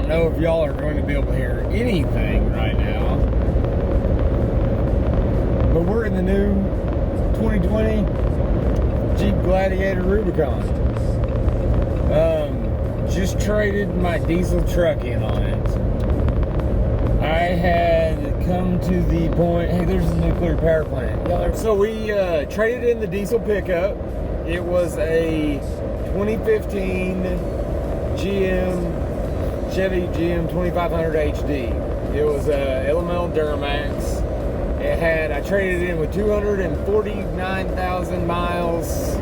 don't know if y'all are going to be able to hear anything right now, but we're in the new 2020 Jeep Gladiator Rubicon. Just traded my diesel truck in on it. I had come to the point, hey, there's a nuclear power plant. So we traded in the diesel pickup. It was a 2015 Chevy GM 2500 HD. It was a elemental Duramax. I traded it in with 249,000 miles,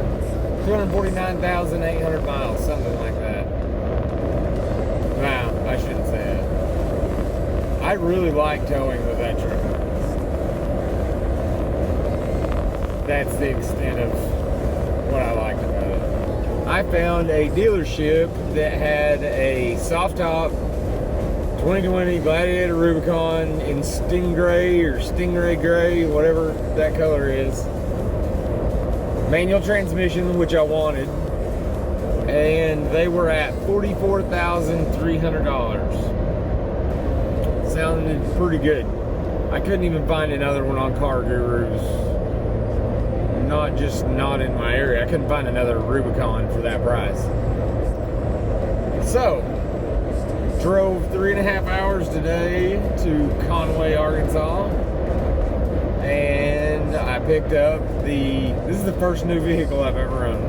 249,800 miles, something like that. Nah, I shouldn't say it. I really like towing with that truck. That's the extent of what I liked about it. I found a dealership that had a soft top 2020 Gladiator Rubicon in Stingray or Stingray Gray, whatever that color is. Manual transmission, which I wanted. And they were at $44,300. Sounded pretty good. I couldn't even find another one on Car Gurus. Not in my area. I couldn't find another Rubicon for that price. So, drove 3.5 hours today to Conway, Arkansas, and I picked up this is the first new vehicle I've ever owned.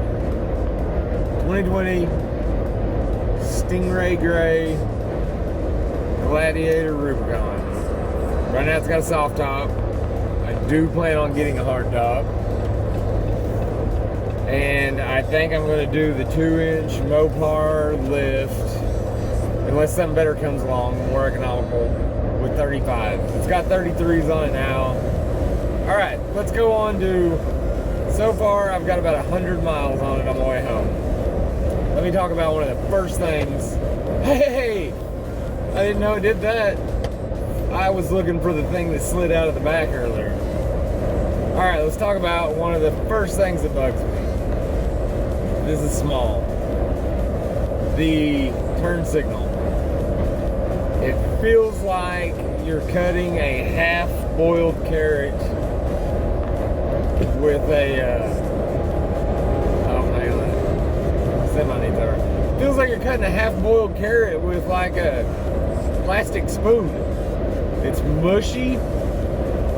2020 Stingray Gray Gladiator Rubicon. Right now it's got a soft top. I do plan on getting a hard top. And I think I'm going to do the 2-inch Mopar lift, unless something better comes along, more economical, with 35. It's got 33s on it now. All right, let's go on to, so far I've got about 100 miles on it on my way home. Let me talk about one of the first things. Hey, I didn't know it did that. I was looking for the thing that slid out of the back earlier. All right, let's talk about one of the first things that bugs me. This is small. The turn signal. It feels like you're cutting a half-boiled carrot with a, It feels like you're cutting a half-boiled carrot with like a plastic spoon. It's mushy.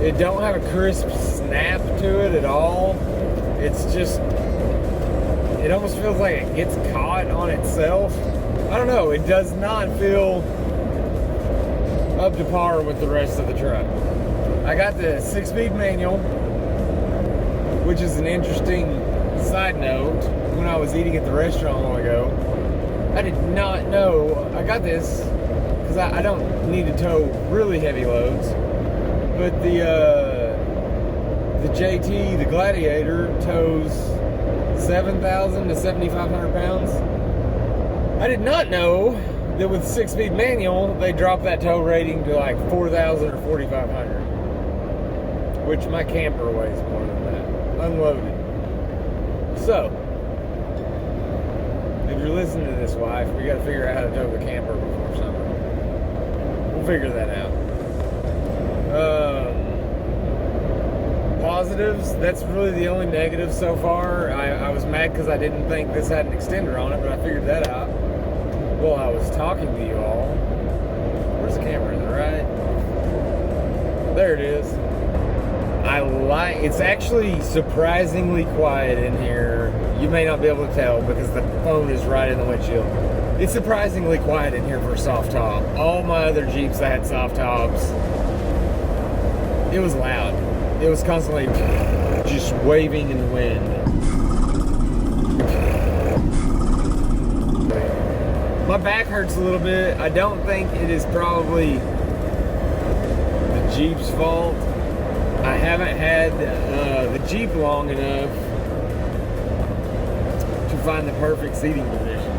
It don't have a crisp snap to it at all. It's just, it almost feels like it gets caught on itself. I don't know, it does not feel up to par with the rest of the truck. I got the 6-speed manual, which is an interesting side note. When I was eating at the restaurant a while ago, I did not know, I got this because I don't need to tow really heavy loads, but the JT, the Gladiator, tows 7,000 to 7,500 pounds. I did not know that with 6-speed manual, they drop that tow rating to like 4,000 or 4,500, which my camper weighs more than that, unloaded. So, if you're listening to this, wife, we got to figure out how to tow the camper before summer. We'll figure that out. Positives, that's really the only negative so far. I was mad because I didn't think this had an extender on it, but I figured that out while I was talking to you all. Where's the camera? Is it right? There it is. It's actually surprisingly quiet in here. You may not be able to tell because the phone is right in the windshield. It's surprisingly quiet in here for a soft top. All my other Jeeps that had soft tops, it was loud. It was constantly just waving in the wind. My back hurts a little bit. I don't think it is probably the Jeep's fault. I haven't had the Jeep long enough to find the perfect seating position.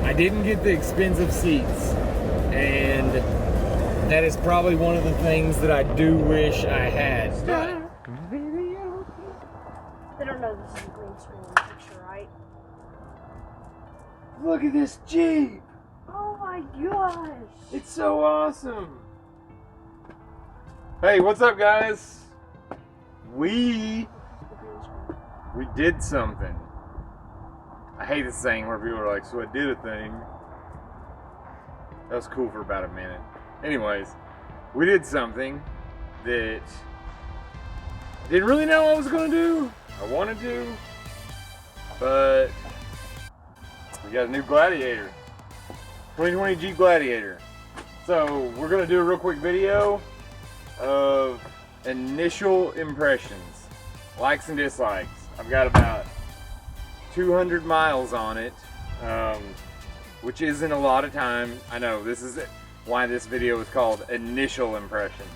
I didn't get the expensive seats, and that is probably one of the things that I do wish I had. But they don't know this is a green screen picture, right? look at this Jeep! Oh my gosh. It's so awesome. Hey, what's up, guys? We did something. I hate this thing where people are like, so I did a thing. That was cool for about a minute. Anyways, we did something that didn't really know what I was gonna do. I wanted to, but we got a new Gladiator. 2020 Jeep Gladiator. So we're gonna do a real quick video of initial impressions, likes and dislikes. I've got about 200 miles on it, which isn't a lot of time. I know, this is why this video is called Initial Impressions.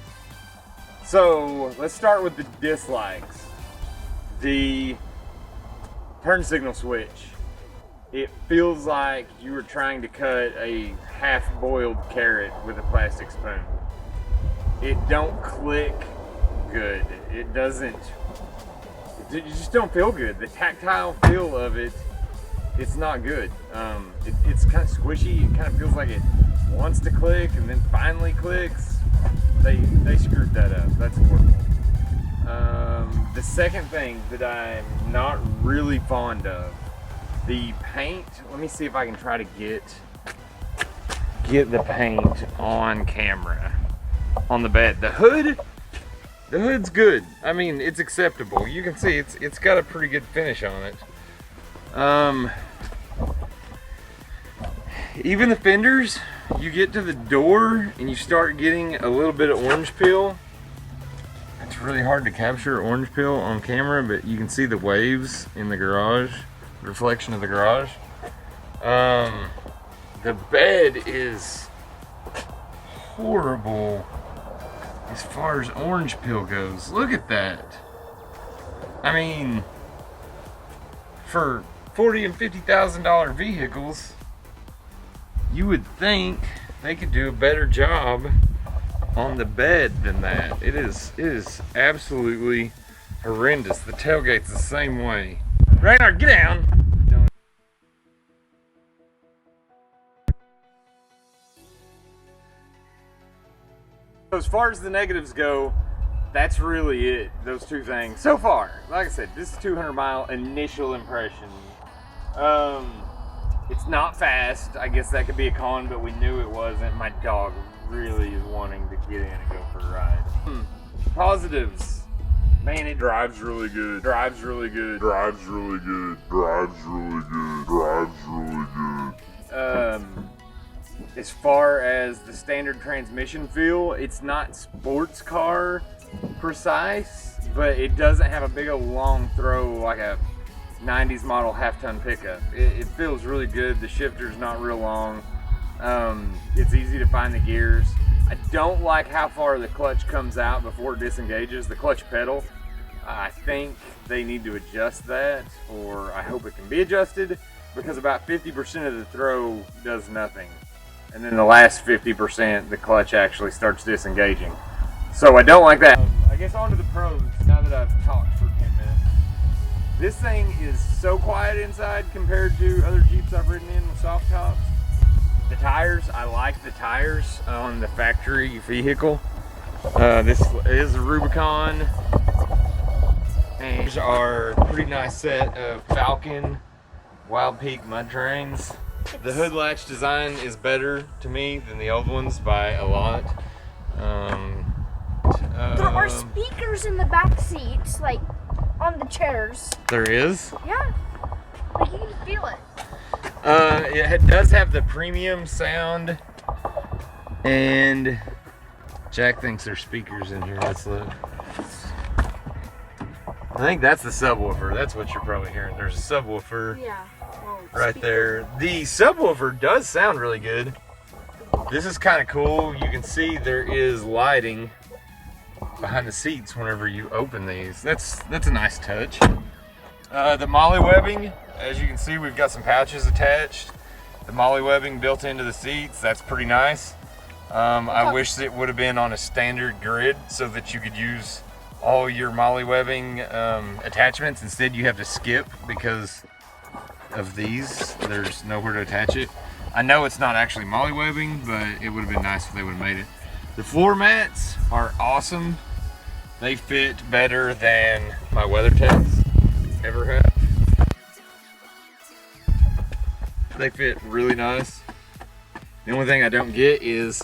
So let's start with the dislikes. The turn signal switch. It feels like you were trying to cut a half-boiled carrot with a plastic spoon. It don't click good. It doesn't, you just don't feel good. The tactile feel of it, it's not good. It's kind of squishy. It kind of feels like it wants to click and then finally clicks. They screwed that up. That's horrible. The second thing that I'm not really fond of, the paint. Let me see if I can try to get the paint on camera on the bed. The hood's good. I mean, it's acceptable. You can see it's got a pretty good finish on it. Even the fenders, you get to the door and you start getting a little bit of orange peel. It's really hard to capture orange peel on camera, but you can see the waves in the garage, the reflection of the garage. The bed is horrible as far as orange peel goes. Look at that. I mean, for $40,000 and $50,000 vehicles, you would think they could do a better job on the bed than that. It is absolutely horrendous. The tailgate's the same way. Ragnar, get down. As far as the negatives go, that's really it. Those two things so far. Like I said, this is 200-mile initial impression. It's not fast. I guess that could be a con, but we knew it wasn't. My dog really is wanting to get in and go for a ride. Positives. Man, it drives really good. Drives really good. Drives really good. Drives really good. Drives really good. As far as the standard transmission feel, it's not sports car precise, but it doesn't have a big old long throw like a 90s model half-ton pickup. It feels really good. The shifter's not real long. It's easy to find the gears. I don't like how far the clutch comes out before it disengages, the clutch pedal. I think they need to adjust that, or I hope it can be adjusted, because about 50% of the throw does nothing. And then the last 50%, the clutch actually starts disengaging. So I don't like that. I guess on to the pros, now that I've talked for 10 minutes. This thing is so quiet inside compared to other Jeeps I've ridden in with soft tops. The tires, I like the tires on the factory vehicle. This is a Rubicon. And these are a pretty nice set of Falcon Wild Peak mud terrains. The hood latch design is better to me than the old ones by a lot. There are speakers in the back seats, like on the chairs. There is? Yeah, like you can feel it. It does have the premium sound, and Jack thinks there's speakers in here. Let's look. I think that's the subwoofer. That's what you're probably hearing. There's a subwoofer. Yeah. Right there. The subwoofer does sound really good. This is kind of cool. You can see there is lighting behind the seats whenever you open these. That's a nice touch. The molly webbing, as you can see, we've got some pouches attached. The molly webbing built into the seats. That's pretty nice. I wish it would have been on a standard grid so that you could use all your molly webbing attachments. Instead, you have to skip because of these. There's nowhere to attach it. I know it's not actually mollywebbing, but it would have been nice if they would have made it. The floor mats are awesome. They fit better than my WeatherTechs ever have. They fit really nice. The only thing I don't get is,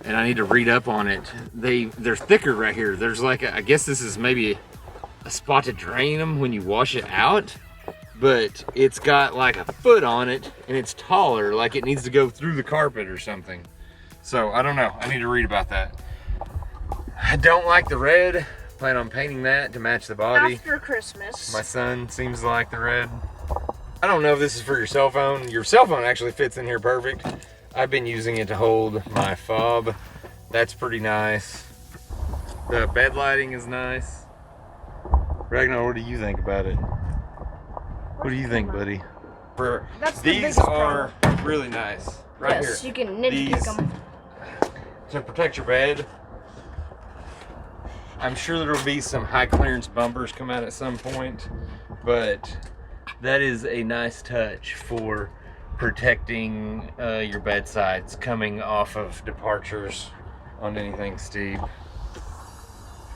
and I need to read up on it, they're thicker right here. There's like I guess this is maybe a spot to drain them when you wash it out, but it's got like a foot on it and it's taller, like it needs to go through the carpet or something. So I don't know, I need to read about that. I don't like the red. Plan on painting that to match the body. After Christmas. My son seems to like the red. I don't know if this is for your cell phone. Your cell phone actually fits in here perfect. I've been using it to hold my fob. That's pretty nice. The bed lighting is nice. Ragnar, what do you think about it? What do you think, buddy? These are really nice. Right here. Yes, you can nitpick them. To protect your bed. I'm sure there will be some high clearance bumpers come out at some point, but that is a nice touch for protecting your bedsides coming off of departures on anything steep.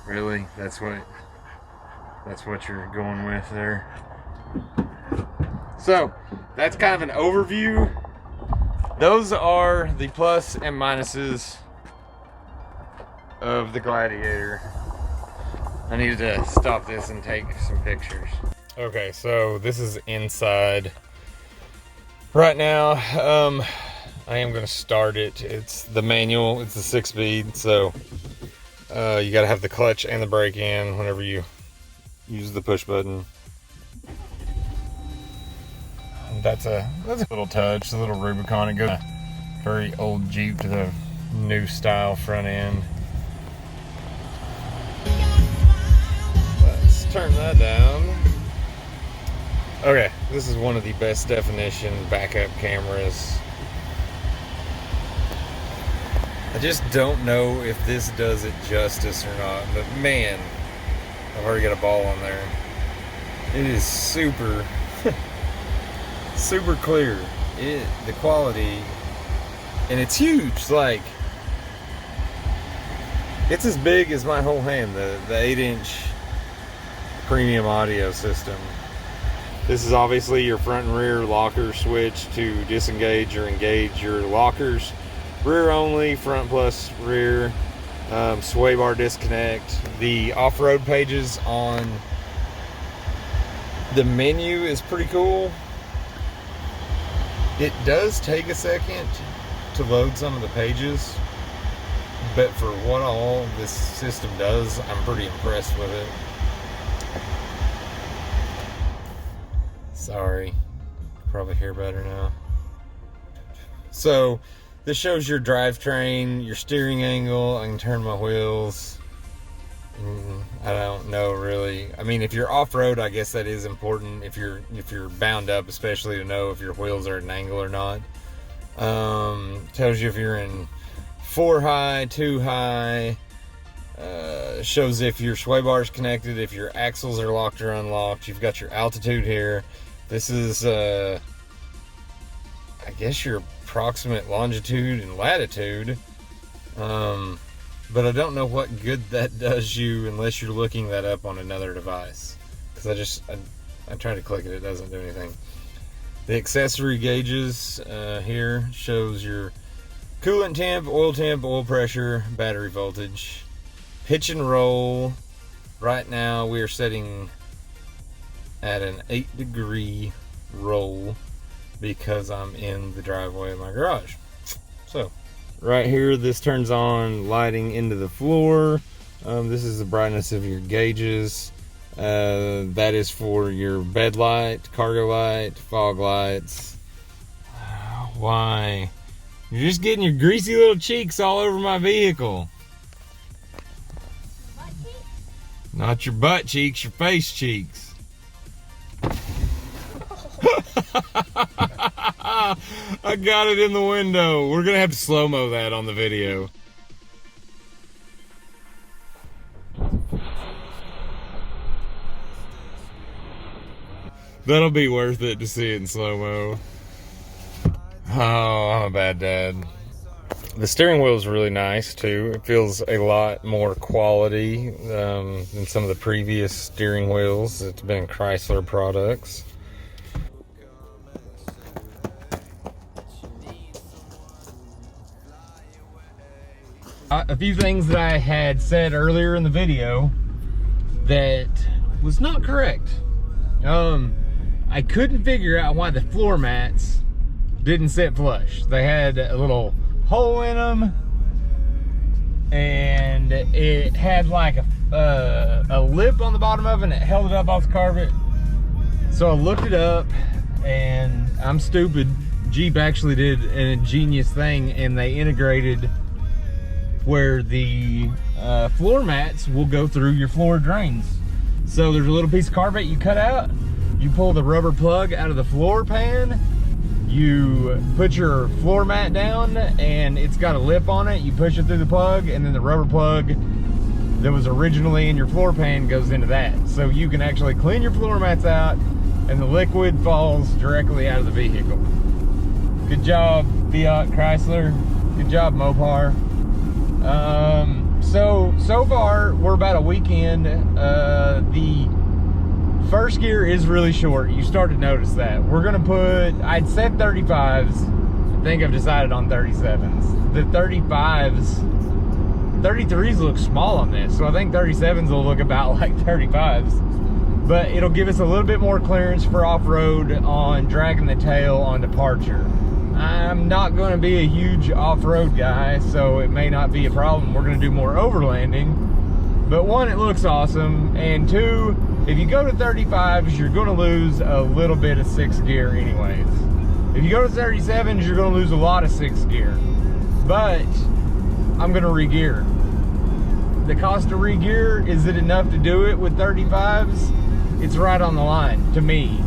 Really? That's what you're going with there. So that's kind of an overview. Those are the plus and minuses of the Gladiator. I needed to stop this and take some pictures. Okay, so this is inside. Right now, I am gonna start it. It's the manual, it's the 6-speed, so you gotta have the clutch and the brake in whenever you use the push button. That's a little touch, a little Rubicon. It goes very old Jeep to the new style front end. Let's turn that down. Okay, this is one of the best definition backup cameras. I just don't know if this does it justice or not, but man, I've already got a ball on there. It is super super clear. The quality, and it's huge. Like, it's as big as my whole hand. The 8-inch premium audio system. This is obviously your front and rear locker switch to disengage or engage your lockers. Rear only, front plus rear. Sway bar disconnect. The off-road pages on the menu is pretty cool. It does take a second to load some of the pages, but for what all this system does, I'm pretty impressed with it. Sorry, probably hear better now. So this shows your drivetrain, your steering angle. I can turn my wheels. I don't know really. I mean, if you're off-road, I guess that is important. If you're bound up, especially, to know if your wheels are at an angle or not. Tells you if you're in 4 high, 2 high. Shows if your sway bar is connected, if your axles are locked or unlocked. You've got your altitude here. This is, I guess, your approximate longitude and latitude. But I don't know what good that does you unless you're looking that up on another device. Because I tried to click it, it doesn't do anything. The accessory gauges here shows your coolant temp, oil pressure, battery voltage. Pitch and roll. Right now we are setting at an 8-degree roll because I'm in the driveway of my garage. So right here, this turns on lighting into the floor. This is the brightness of your gauges. That is for your bed light, cargo light, fog lights. Why? You're just getting your greasy little cheeks all over my vehicle. Not your butt cheeks, your face cheeks. I got it in the window. We're gonna have to slow-mo that on the video. That'll be worth it to see it in slow-mo. Oh, I'm a bad dad. The steering wheel is really nice too. It feels a lot more quality than some of the previous steering wheels. It's been Chrysler products. A few things that I had said earlier in the video that was not correct. I couldn't figure out why the floor mats didn't sit flush. They had a little hole in them, and it had like a lip on the bottom of it, and it held it up off the carpet. So I looked it up, and I'm stupid. Jeep actually did an ingenious thing, and they integrated where the floor mats will go through your floor drains. So there's a little piece of carpet you cut out, you pull the rubber plug out of the floor pan, you put your floor mat down, and it's got a lip on it. You push it through the plug, and then the rubber plug that was originally in your floor pan goes into that. So you can actually clean your floor mats out, and the liquid falls directly out of the vehicle. Good job, Fiat Chrysler. Good job, Mopar. So far we're about a week in. The first gear is really short. You start to notice that. We're gonna put, I'd said 35s. I think I've decided on 37s. The 33s look small on this, so I think 37s will look about like 35s. But it'll give us a little bit more clearance for off-road on dragging the tail on departure. I'm not going to be a huge off-road guy, so it may not be a problem. We're going to do more overlanding. But one, it looks awesome. And two, if you go to 35s, you're going to lose a little bit of 6th gear anyways. If you go to 37s, you're going to lose a lot of 6th gear. But I'm going to re-gear. The cost of re-gear, is it enough to do it with 35s? It's right on the line, to me.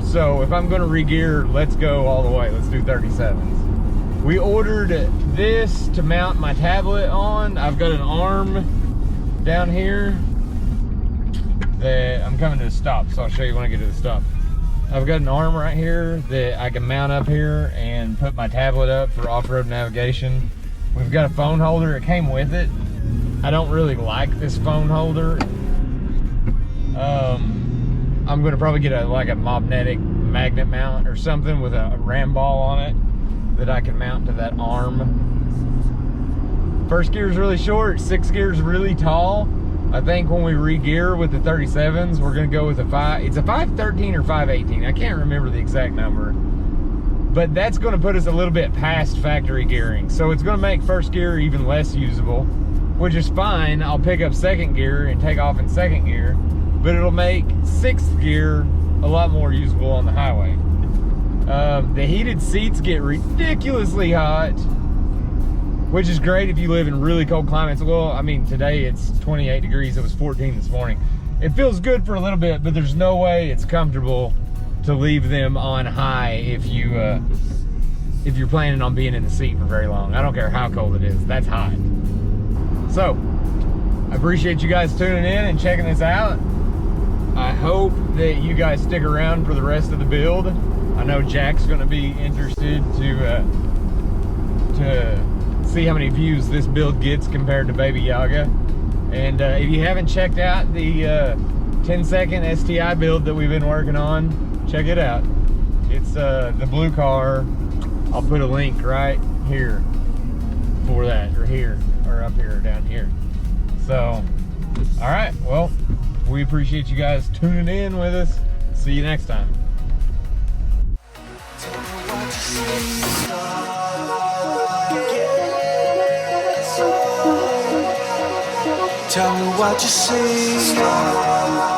So if I'm going to re-gear, let's go all the way. Let's do 37s. We ordered this to mount my tablet on. I've got an arm down here that I'm coming to a stop, so I'll show you when I get to the stop. I've got an arm right here that I can mount up here and put my tablet up for off-road navigation. We've got a phone holder. It came with it. I don't really like this phone holder. I'm gonna probably get like a magnetic magnet mount or something with a ram ball on it that I can mount to that arm. First gear is really short, 6th gear is really tall. I think when we re-gear with the 37s, we're gonna go with it's a 513 or 518. I can't remember the exact number, but that's gonna put us a little bit past factory gearing. So it's gonna make first gear even less usable, which is fine. I'll pick up 2nd gear and take off in 2nd gear. But it'll make 6th gear a lot more usable on the highway. The heated seats get ridiculously hot, which is great if you live in really cold climates. Well, I mean, today it's 28 degrees. It was 14 this morning. It feels good for a little bit, but there's no way it's comfortable to leave them on high if you're planning on being in the seat for very long. I don't care how cold it is. That's hot. So, I appreciate you guys tuning in and checking this out. I hope that you guys stick around for the rest of the build. I know Jack's going to be interested to see how many views this build gets compared to Baby Yaga. And if you haven't checked out the 10-second STI build that we've been working on, check it out. It's the blue car. I'll put a link right here for that, or here, or up here, or down here. So, all right, well, we appreciate you guys tuning in with us. See you next time. Tell me what you see.